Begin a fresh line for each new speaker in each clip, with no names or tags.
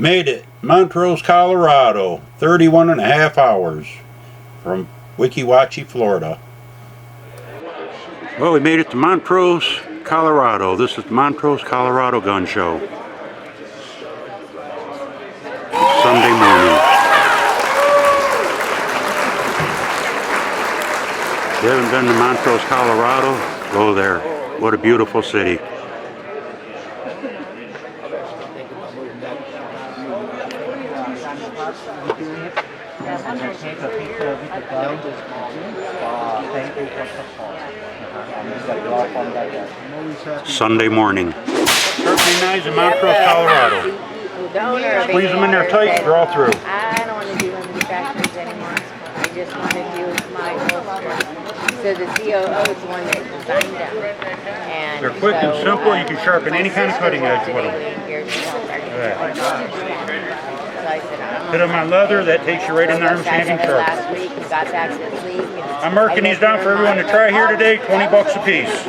Made it. Montrose, Colorado. 31.5 hours from Weeki Wachee, Florida. Well, we made it to Montrose, Colorado. This is the Montrose Colorado Gun Show. Sunday morning. If you haven't been to Montrose, Colorado, go there. What a beautiful city. Sunday morning. Sharpening knives in Montrose, Colorado. Squeeze them in there tight, draw through.
I don't want to do manufacturers anymore. I just want to do my holster. So the COO is the one that designed them. And
they're quick and simple. You can sharpen any kind of cutting edge with them. Hit them on leather, that takes you right in there and shaving sharp. I'm marking these down for everyone to try here today, 20 bucks a piece.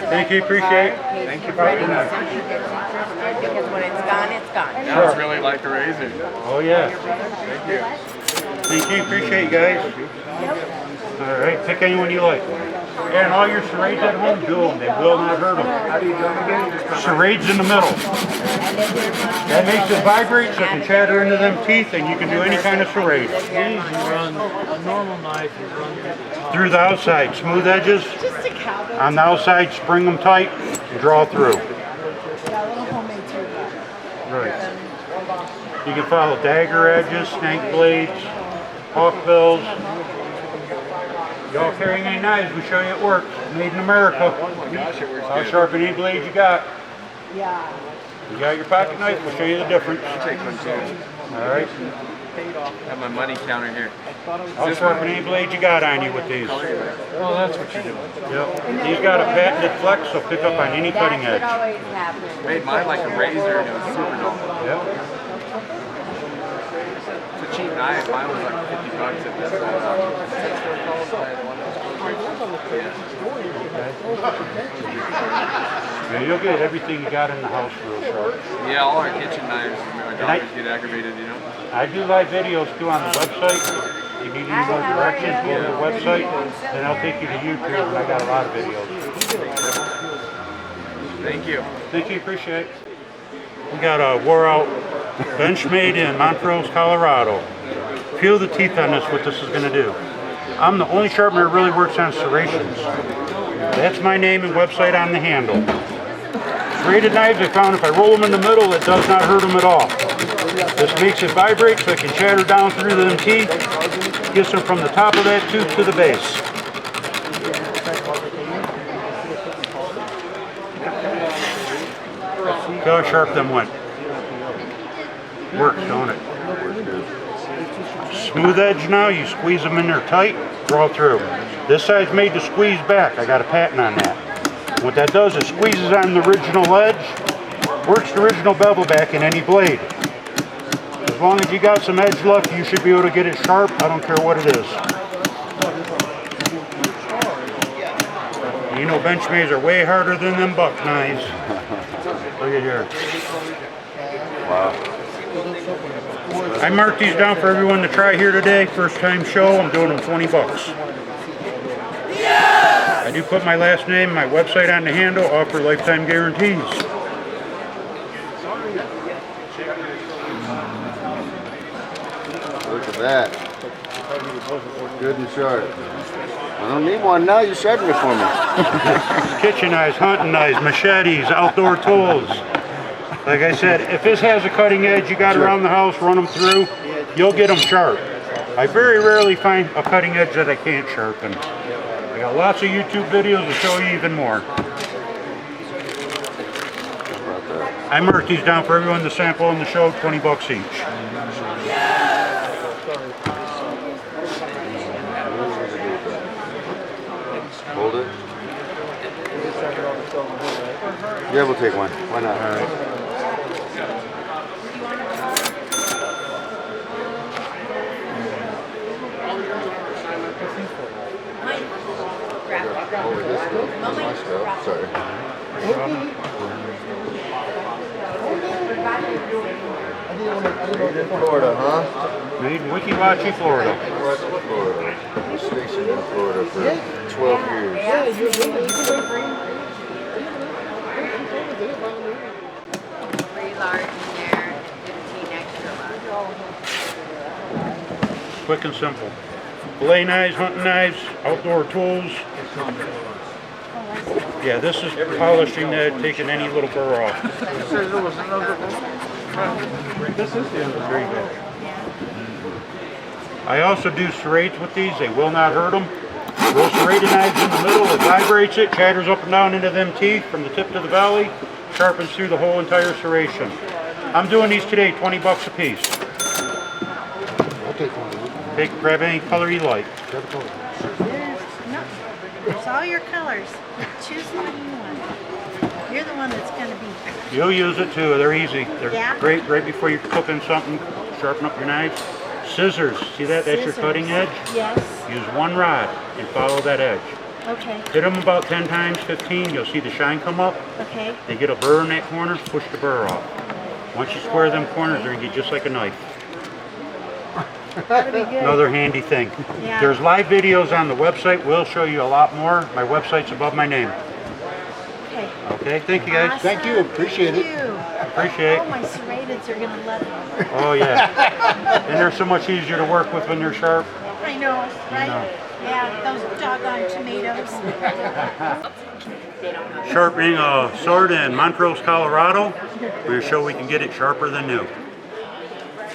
Thank you, appreciate it.
Thank you.
Because when it's gone, it's gone.
Sounds really like a razor.
Oh yeah.
Thank you.
Thank you, appreciate you guys. Alright, pick anyone you like. And all your serrades at home, do them. They will not hurt them.
How do you do them again?
Serrades in the middle. That makes it vibrate so it can chatter into them teeth and you can do any kind of serrade.
You run a normal knife, you run
through the outside, smooth edges. On the outside, spring them tight and draw through. Right. You can follow dagger edges, snake blades, hawk bills. Y'all carrying any knives, we show you it works. Made in America. How sharp any blade you got. You got your pocket knife, we'll show you the difference.
I'll take one too.
Alright.
Have my money counter here.
How sharp any blade you got on you with these.
Oh, that's what you're doing.
Yep. These got a patented flex, so pick up on any cutting edge.
Made mine like a razor and it was super dull.
Yep.
It's a cheap knife. Mine was like 50 bucks at this one.
Yeah, you'll get everything you got in the house real short.
Yeah, all our kitchen knives. My daughters get aggravated, you know.
I do live videos too on the website. If you need any more directions, go to the website, then I'll take you to YouTube, and I got a lot of videos.
Thank you.
Thank you, appreciate it. We got a wore out bench made in Montrose, Colorado. Feel the teeth on this, what this is going to do. I'm the only sharpener that really works on serrations. That's my name and website on the handle. Serrated knives, I found if I roll them in the middle, it does not hurt them at all. This makes it vibrate so it can chatter down through them teeth. Gets them from the top of that tooth to the base. Look how sharp them went. Works, don't it? Smooth edge now, you squeeze them in there tight, draw through. This side's made to squeeze back. I got a patent on that. What that does is squeezes on the original edge, works the original bevel back in any blade. As long as you got some edge left, you should be able to get it sharp. I don't care what it is. You know Benchmays are way harder than them buck knives. Look at here.
Wow.
I marked these down for everyone to try here today. First time show, I'm doing them 20 bucks. I do put my last name, my website on the handle, offer lifetime guarantees.
Look at that. Good and sharp. I don't need one now, you're sharpening it for me.
Kitchen knives, hunting knives, machetes, outdoor tools. Like I said, if this has a cutting edge you got around the house, run them through, you'll get them sharp. I very rarely find a cutting edge that I can't sharpen. I got lots of YouTube videos to show you even more. I marked these down for everyone to sample in the show, 20 bucks each.
Hold it. Yeah, we'll take one. Why not?
All right.
Over this stuff. My stuff. Sorry. Made in Florida, huh?
Made in Wikiwachi, Florida.
Florida. I was stationed in Florida for 12 years.
3 large in there, 15 extra large.
Quick and simple. Fillet knives, hunting knives, outdoor tools. Yeah, this is polishing that, taking any little burr off. There you go. I also do serrates with these. They will not hurt them. Roll serrated knives in the middle. It vibrates it, chatters up and down into them teeth from the tip to the valley, sharpens through the whole entire serration. I'm doing these today, 20 bucks a piece.
I'll take one.
Grab any color you like.
There's all your colors. Choose the one you want. You're the one that's going to be there.
You'll use it too. They're easy. They're
Yeah?
great right before you're cooking something. Sharpen up your knives. Scissors. See that? That's your cutting edge.
Yes.
Use one rod and follow that edge.
Okay.
Hit them about 10 times, 15. You'll see the shine come up.
Okay.
They get a burr in that corner, push the burr off. Once you square them corners, they're going to get just like a knife.
That'll be good.
Another handy thing.
Yeah.
There's live videos on the website. We'll show you a lot more. My website's above my name.
Okay.
Okay, thank you guys.
Awesome.
Thank you. Appreciate it.
Thank you.
Appreciate
Oh,
it.
my serrateds are going to love it.
Oh yeah. And they're so much easier to work with when they're sharp.
I know, right?
know.
Yeah, those doggone tomatoes.
Sharpening a sword in Montrose, Colorado. We'll show we can get it sharper than new.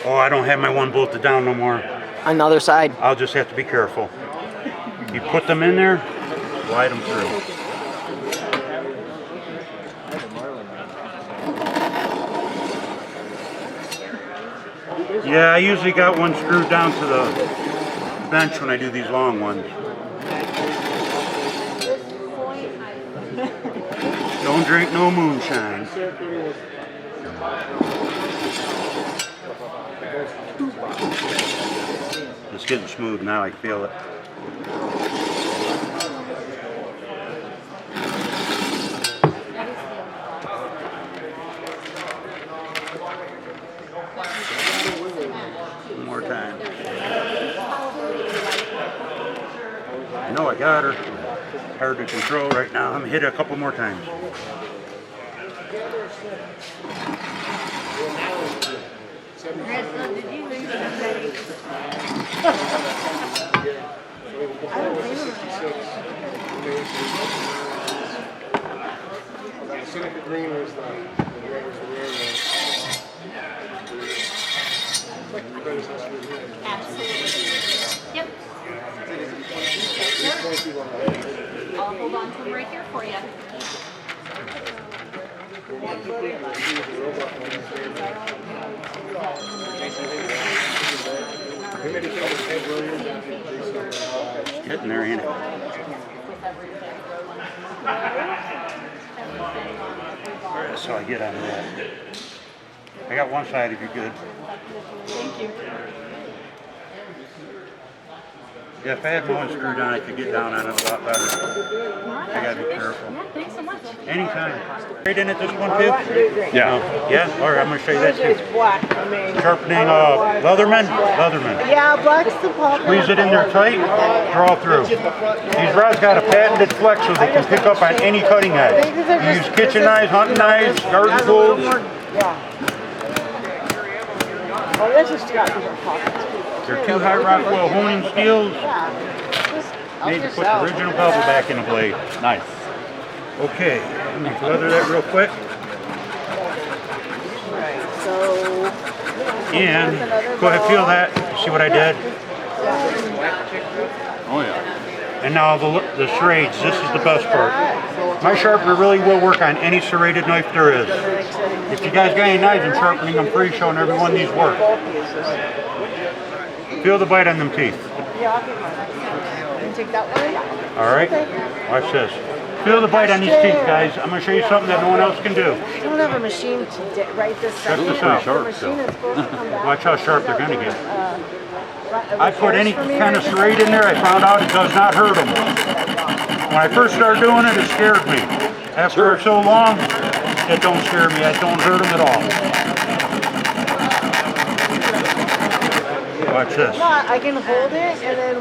Oh, I don't have my one bolted down no more.
On the other side.
I'll just have to be careful. You put them in there, slide them through. Yeah, I usually got one screwed down to the bench when I do these long ones. Don't drink no moonshine. It's getting smooth now, I feel it. One more time. I know I got her. Hard to control right now. I'm gonna hit it a couple more times.
Did you lose somebody?
Green was the red was the rare
Yep. I'll hold on to them right here for you.
Getting there, ain't it? That's how I get out of that. I got one side if you're good.
Thank you.
Yeah, if I had one screwed on, I could get down on it a lot better. I gotta be careful.
Yeah, thanks so much.
Anytime. Right in at this one too?
Yeah.
Yeah? Alright, I'm gonna show you that too.
Black, I mean.
Sharpening Leatherman? Leatherman.
Yeah, black's the pulp.
Squeeze it in there tight, draw through. These rods got a patented flex so they can pick up on any cutting edge. You use kitchen knives, hunting knives, garden tools.
Yeah. Oh, this has got different pockets.
They're two high Rockwell honing steels.
Yeah.
Made to put the original bevel back in the blade.
Nice.
Okay, let me leather that real quick.
So,
And go ahead, feel that. See what I did?
Oh yeah.
And now the serrates. This is the best part. My sharpener really will work on any serrated knife there is. If you guys got any knives in sharpening, I'm pretty showing everyone these work. Feel the bite on them teeth.
can take that one.
All right. Watch this. Feel the bite on these teeth, guys. I'm going to show you something that no one else can do.
I don't have a machine to write this
Check
second.
this out.
The machine is supposed to come back.
Watch how sharp they're going to get. I put any kind of serrate in there, I found out it does not hurt them. When I first started doing it, it scared me. After so long, it don't scare me. It don't hurt them at all. Watch this.
No, I can hold it and then,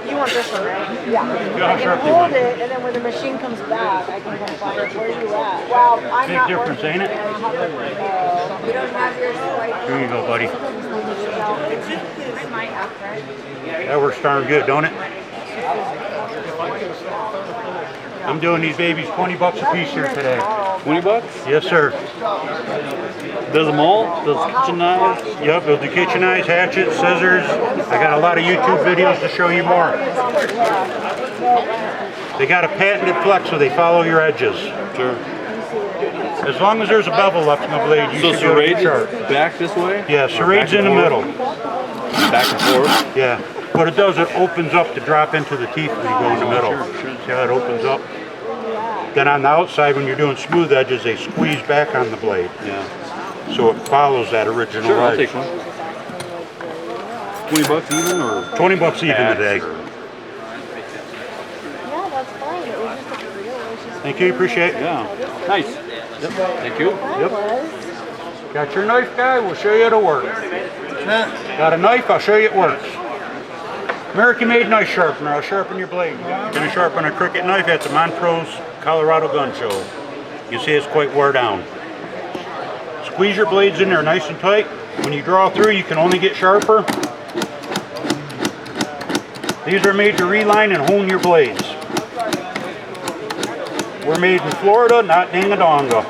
you want this one, right? Yeah.
Yeah,
I can hold it and then when the machine comes back, I can come find it. Where are you at? Well, I'm
Big
not
difference,
working.
ain't it?
You don't have your swipe.
Here you go, buddy.
I might up there.
That works darn good, don't it? I'm doing these babies 20 bucks a piece here today.
20 bucks?
Yes, sir.
Does them all? Does kitchen knives?
Yep, they'll do kitchen knives, hatchets, scissors. I got a lot of YouTube videos to show you more. They got a patented flex so they follow your edges.
Sure.
As long as there's a bevel left in the blade, you
So
should do it
serrated
sharp.
back this way?
Yeah,
Or
serrated's
back
in
and
the
forth?
middle.
Back and forth?
Yeah. What it does, it opens up to drop into the teeth when you go in the middle. See how it opens up? Then on the outside, when you're doing smooth edges, they squeeze back on the blade.
Yeah.
So it follows that original
Sure, I'll
edge.
take one. 20 bucks even or?
20 bucks even today.
Yeah, that's fine. It was just a real.
Thank you, appreciate it.
Yeah. Nice. Yep. Thank you.
Yep. Got your knife, guy? We'll show you how to work. Got a knife? I'll show you it works. American-made knife sharpener. I'll sharpen your blade. You're going to sharpen a cricket knife at the Montrose Colorado Gun Show. You see it's quite wore down. Squeeze your blades in there nice and tight. When you draw through, you can only get sharper. These are made to reline and hone your blades. We're made in Florida, not Dingadonga.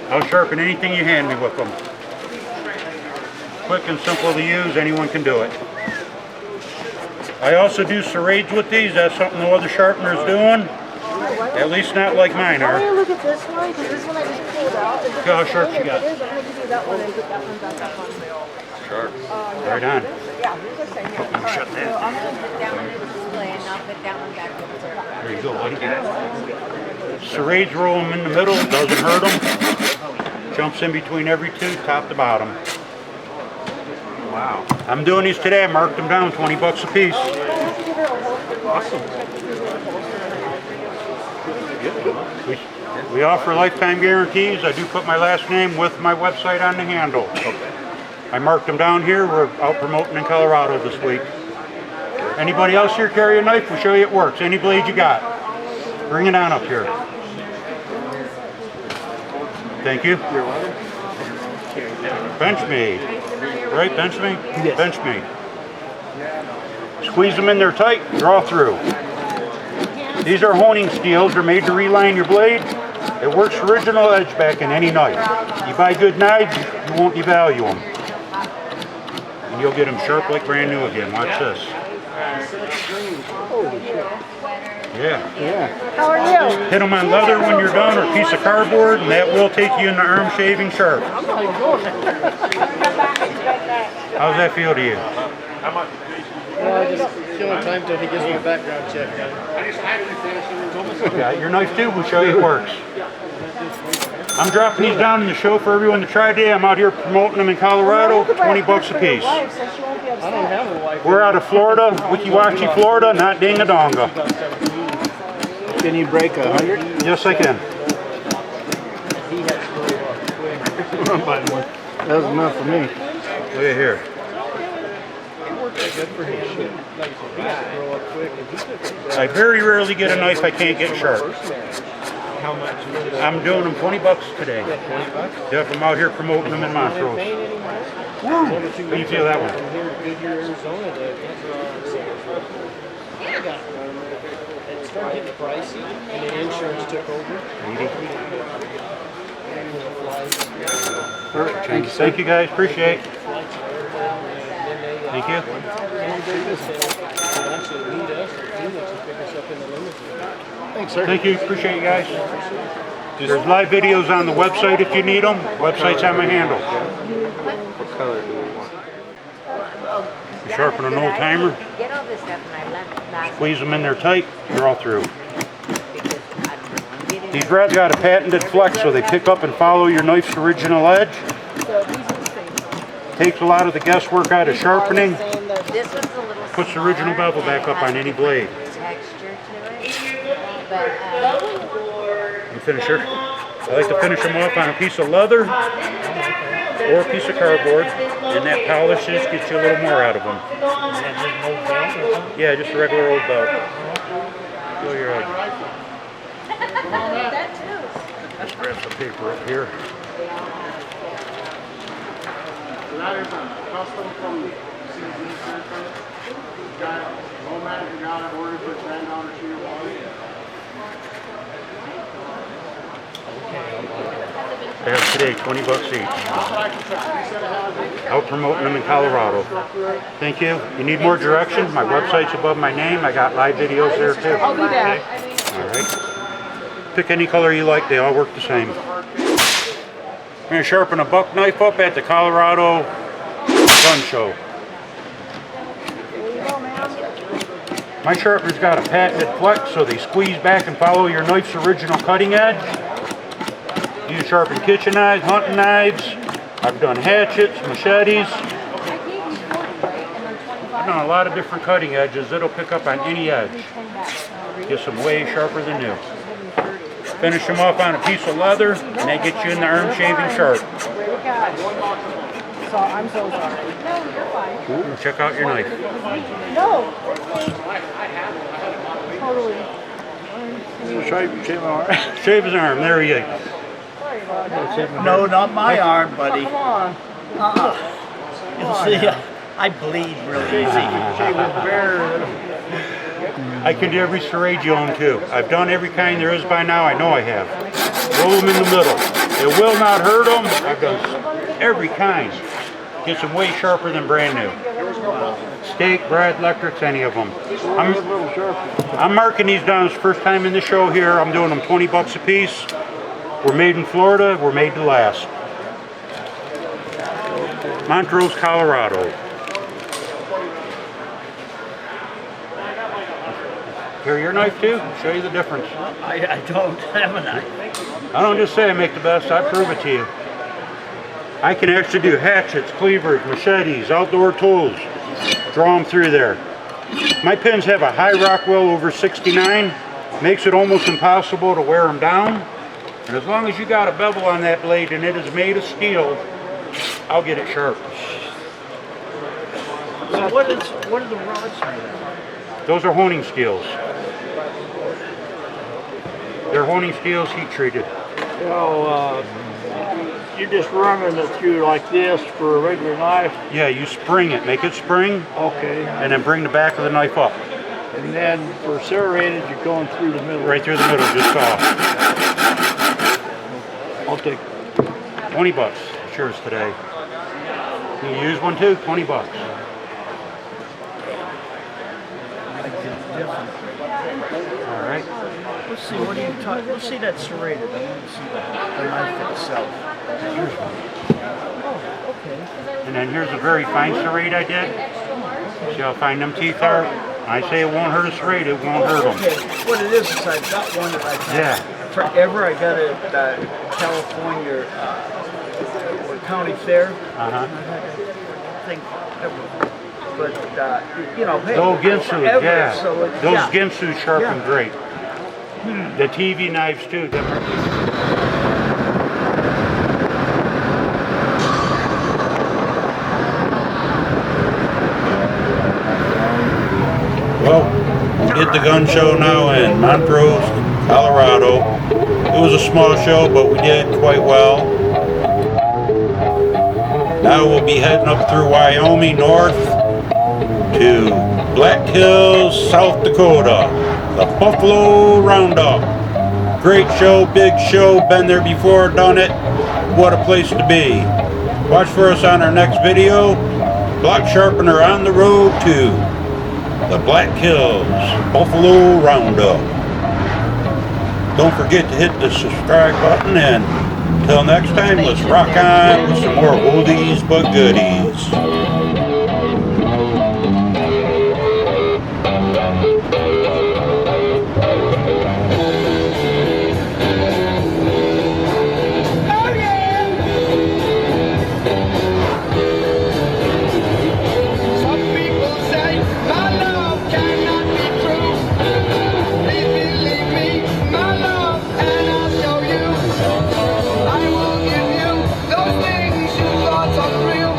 I'll sharpen anything you hand me with them. Quick and simple to use, anyone can do it. I also do serrades with these. That's something no other sharpener's doing. At least not like mine
Why
are.
don't you look at this one? Because this one I just pulled out. If it's
Look how
the
sharp
same,
you got.
if it is, I'm going to give you that one and get that one back up on.
Sharp.
Right on.
Yeah, you're just saying, yeah.
Shut
So
that.
I'm gonna put that one in the display and I'll put that one back over there.
There you go, buddy. Serrades, roll them in the middle. Doesn't hurt them. Jumps in between every tooth, top to bottom.
Wow.
I'm doing these today. I marked them down 20 bucks a piece.
Awesome.
We offer lifetime guarantees. I do put my last name with my website on the handle. I marked them down here. We're out promoting in Colorado this week. Anybody else here carry a knife? We'll show you it works. Any blade you got. Bring it on up here. Thank you. Benchmade. Right, Benchmade? Yes. Benchmade. Squeeze them in there tight, draw through. These are honing steels. They're made to reline your blade. It works original edge back in any knife. You buy good knives, you won't devalue them. And you'll get them sharp like brand new again. Watch this. Yeah.
How are you?
Hit them on leather when you're done or a piece of cardboard, and that will take you in the arm shaving sharp. How's that feel to you?
Well, just killing time till he gives me a background check.
Got your knife too, we'll show you it works. I'm dropping these down in the show for everyone to try today. I'm out here promoting them in Colorado, 20 bucks a piece.
I don't have a wife.
We're out of Florida, Wikiwachi, Florida, not Dingadonga.
Can you break 100?
Yes, I can.
That was enough for me.
Look at here. I very rarely get a knife I can't get sharp. I'm doing them 20 bucks today. Yep, I'm out here promoting them in Montrose. Woo! How do you feel that one?
It started getting pricey, and the insurance took over.
Thank you guys, appreciate it. Thank you.
Thanks, sir.
Thank you, appreciate you guys. There's live videos on the website if you need them. Website's on my handle.
What color do we want?
Sharpen an old timer.
Get all this stuff and I left last
Squeeze them in there tight, draw through.
because I don't know. I'm getting
These rats got a patented flex so they pick up and follow your knife's original edge. Takes a lot of the guesswork out of sharpening.
this one's a little
Puts the original
smaller,
bevel back up
has
on any blade.
texture to it. But
And finisher. I like to finish them off on a piece of leather or a piece of cardboard. and that polishes, gets you a little more out of them. Yeah, just a regular old belt. Go your edge. Let's grab some paper up here.
That is a custom from CZ Center. Got it. No matter if you got it, ordered for $10 sheet of water.
They have today 20 bucks each. Out promoting them in Colorado. Thank you. You need more directions? My website's above my name. I got live videos there too.
I'll do that.
All right. Pick any color you like. They all work the same. I'm going to sharpen a buck knife up at the Colorado Gun Show. My sharpener's got a patented flex, so they squeeze back and follow your knife's original cutting edge. You sharpen kitchen knives, hunting knives. I've done hatchets, machetes. I've done a lot of different cutting edges. It'll pick up on any edge. Gets them way sharper than new. Finish them off on a piece of leather, and that gets you in the arm shaving sharp.
So I'm so sorry. No, you're fine.
Ooh, check out your knife.
No. Totally.
Shave my arm.
Shave his arm. There he is.
No, not my arm, buddy.
Come on.
You'll see, I bleed really easy.
I can do every serrate you own too. I've done every kind there is by now. I know I have. Roll them in the middle. It will not hurt them. I've done every kind. Gets them way sharper than brand new. Steak, bread, electrics, any of them. I'm marking these down. It's the first time in the show here. I'm doing them 20 bucks a piece. We're made in Florida. We're made to last. Montrose, Colorado. Carry your knife too? Show you the difference.
I don't have a knife.
I don't just say I make the best, I prove it to you. I can actually do hatchets, cleavers, machetes, outdoor tools. Draw them through there. My pins have a high Rockwell over 69. Makes it almost impossible to wear them down. And as long as you got a bevel on that blade and it is made of steel, I'll get it sharp.
So what are the rods made of?
Those are honing steels. They're honing steels, heat treated.
So, you're just running it through like this for a regular knife?
Yeah, you spring it, make it spring,
Okay.
and then bring the back of the knife up.
And then for serrated, you're going through the middle.
Right through the middle, just soft.
I'll take
20 bucks. It's yours today. Can you use one too? 20 bucks. All right.
Let's see, what are you talking? Let's see that serrated. I want to see the knife itself. Oh, okay.
And then here's a very fine serrate I did. See how fine them teeth are? I say it won't hurt a serrate, it won't hurt them.
Okay, what it is I've got one that I've had forever. I got it at California County Fair.
Uh-huh.
I think but you know, hey,
Those Ginsu,
forever,
yeah.
so
Those Ginsu sharpen great. The TV knives too. Well, we did the gun show now in Montrose, Colorado. It was a small show, but we did quite well. Now we'll be heading up through Wyoming north to Black Hills, South Dakota, the Buffalo Roundup. Great show, big show, been there before, done it. What a place to be. Watch for us on our next video. Block Sharpener on the road to the Black Hills, Buffalo Roundup. Don't forget to hit the subscribe button, and until next time, let's rock on with some more oldies but goodies.
I will give you those things you thought are real.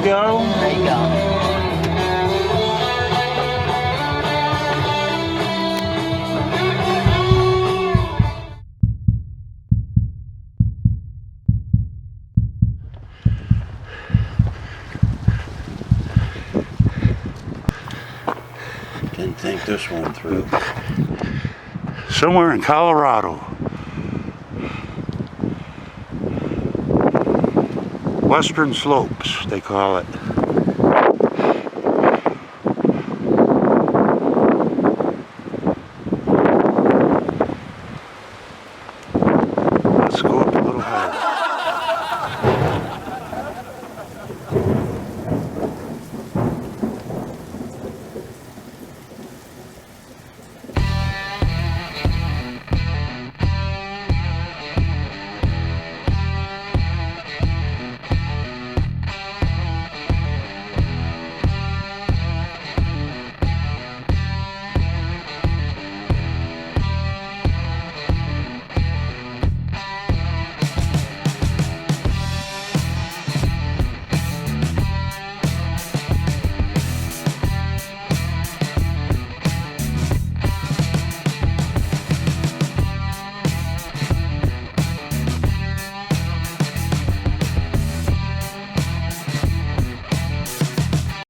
go.
There you go.
Didn't think this one through. Somewhere in Colorado. Western Slopes, they call it.